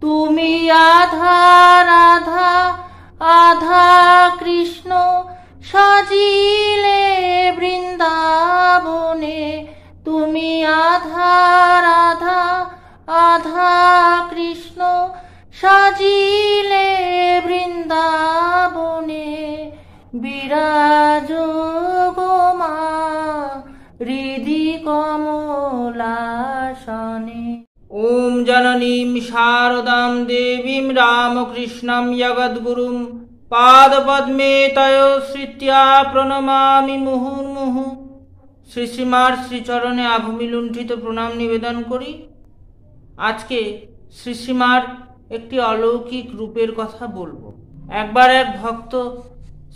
তুমি আধা রাধা আধা কৃষ্ণ সাজিলে বৃন্দাবনে। তুমি আধা রাধা আধা কৃষ্ণ সাজিলে বৃন্দাবনে। বিরাজ গো মা হৃদি কমলাসনে। ওম জননীম শারদাম দেবীম রামকৃষ্ণম জগদ্গুরুম পাদপদ্মে তয়োশ্রিত্যা প্রণমামি মুহুর্মুহু। শ্রী শ্রীমার শ্রীচরণে আভূমি লুণ্ঠিত প্রণাম নিবেদন করি। আজকে শ্রী শ্রীমার একটি অলৌকিক রূপের কথা বলবো। একবার এক ভক্ত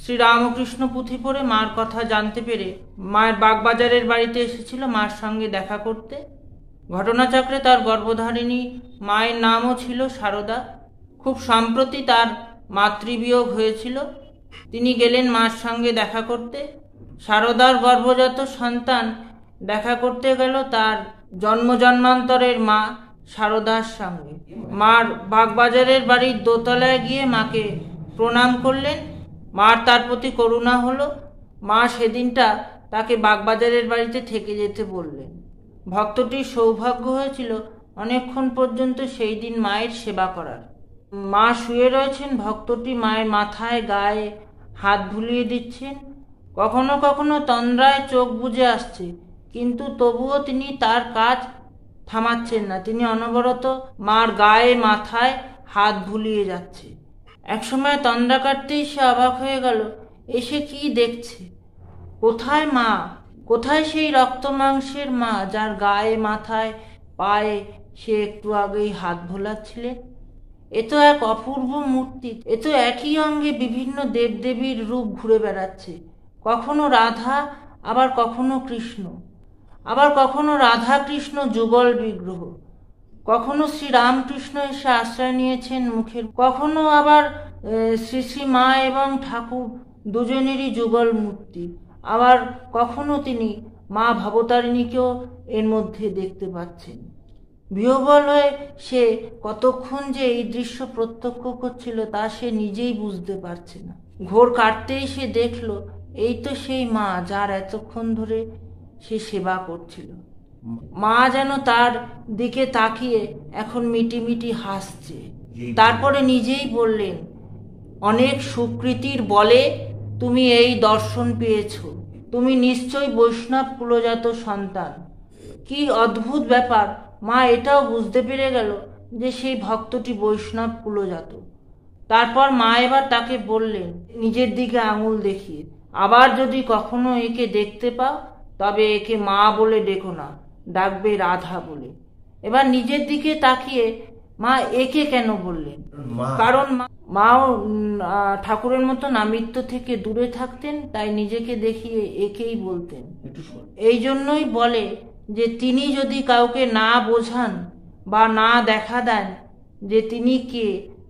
শ্রী রামকৃষ্ণ পুঁথি পড়ে মার কথা জানতে পেরে মায়ের বাগবাজারের বাড়িতে এসেছিল মার সঙ্গে দেখা করতে। ঘটনাচক্রে তার গর্ভধারিণী মায়ের নামও ছিল সারদা। খুব সম্প্রতি তার মাতৃবিয়োগ হয়েছিল। তিনি গেলেন মার সঙ্গে দেখা করতে। সারদার গর্ভজাত সন্তান দেখা করতে গেল তার জন্মান্তরের মা সারদার সঙ্গে। মার বাগবাজারের বাড়ির দোতলায় গিয়ে মাকে প্রণাম করলেন। মার তার প্রতি করুণা হলো। মা সেদিনটা তাকে বাগবাজারের বাড়িতে থেকে যেতে বললেন। ভক্তটির সৌভাগ্য হয়েছিল অনেকক্ষণ পর্যন্ত সেই দিন মায়ের সেবা করার। মা শুয়ে রয়েছেন, ভক্তটি মায়ের মাথায় গায়ে হাত বুলিয়ে দিচ্ছেন। কখনো কখনো তন্দ্রায় চোখ বুজে আসছে, কিন্তু তবুও তিনি তার কাজ থামাচ্ছেন না। তিনি অনবরত মার গায়ে মাথায় হাত বুলিয়ে যাচ্ছে। একসময় তন্দ্রা কাটতেই সে অবাক হয়ে গেল, এসে কি দেখছে? কোথায় মা? কোথায় সেই রক্ত মাংসের মা যার গায়ে মাথায় পায়ে সে একটু আগেই হাত ভোলাচ্ছিলেন? এ তো এক অপূর্ব মূর্তি। এ তো একই অঙ্গে বিভিন্ন দেবদেবীর রূপ ঘুরে বেড়াচ্ছে। কখনো রাধা, আবার কখনো কৃষ্ণ, আবার কখনো রাধা কৃষ্ণ যুগল বিগ্রহ। কখনো শ্রী রামকৃষ্ণ এসে আশ্রয় নিয়েছেন মুখের, কখনো আবার শ্রী শ্রী মা এবং ঠাকুর দুজনেরই যুগল মূর্তি। আবার কখনো তিনি মা ভবতারিণীকেও এর মধ্যে দেখতে পাচ্ছেন। বিহ্বল হয়ে সে কতক্ষণ যে এই দৃশ্য প্রত্যক্ষ করছিল তা সে নিজেই বুঝতে পারছে না। ঘোর কাটতেই সে দেখল, এই তো সেই মা যার এতক্ষণ ধরে সে সেবা করছিল। মা যেন তার দিকে তাকিয়ে এখন মিটিমিটি হাসছে। তারপরে নিজেই বললেন, অনেক সুকৃতির বলে তুমি এই দর্শন পেয়েছ। তুমি নিশ্চয় বৈষ্ণব কুলজাত সন্তান। কি অদ্ভুত ব্যাপার! মা এটাও বুঝতে পেরে গেল যে সেই ভক্তটি বৈষ্ণব কুলজাত। তারপর মা এবার তাকে বললেন নিজের দিকে আঙুল দেখিয়ে, আবার যদি কখনো একে দেখতে পাও তবে একে মা বলে ডেকো না, ডাকবে রাধা বলে। এবার নিজের দিকে তাকিয়ে মা একে কেন বললেন? কারণ মাও ঠাকুরের মতো নামিত্য থেকে দূরে থাকতেন, তাই নিজেকে দেখিয়ে একেই বলতেন। এই জন্যই বলে যে তিনি যদি কাউকে না বোঝান বা না দেখা দেন যে তিনি কে,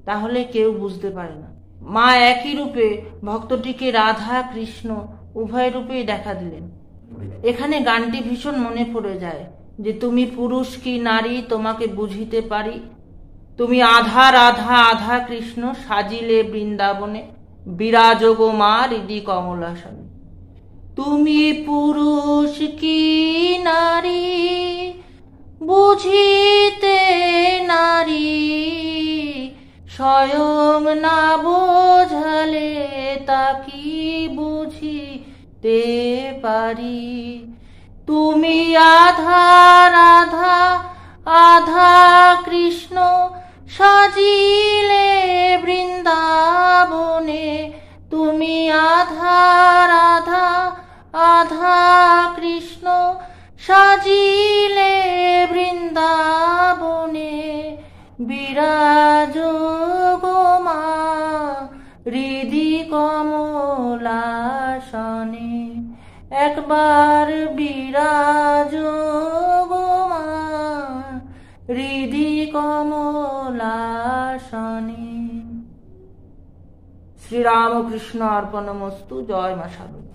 তাহলে কেউ বুঝতে পারে না। মা একই রূপে ভক্তটিকে রাধা কৃষ্ণ উভয় রূপেই দেখা দিলেন। এখানে গানটি ভীষণ মনে পড়ে যায় যে তুমি পুরুষ কি নারী তোমাকে বুঝিতে পারি, তুমি আধা রাধা আধা কৃষ্ণ সাজিলে বৃন্দাবনে, বিরাজ গো মা হৃদি কমলাসনে। তুমি পুরুষ কি নারী বুঝিতে নারী, স্বয়ং না বোঝালে তা কি বুঝিতে পারি। তুমি আধা রাধা আধা কৃষ্ণ সাজিলে বৃন্দাবনে, তুমি আধা রাধা আধা কৃষ্ণ সাজিলে বৃন্দাবনে। বিরাজ গো মা হৃদি কমলাসনে। একবার বিরাজ গো মা হৃদি কমলাসনে। শ্রীরামকৃষ্ণ অর্পণমস্তু। জয় মা সারদা।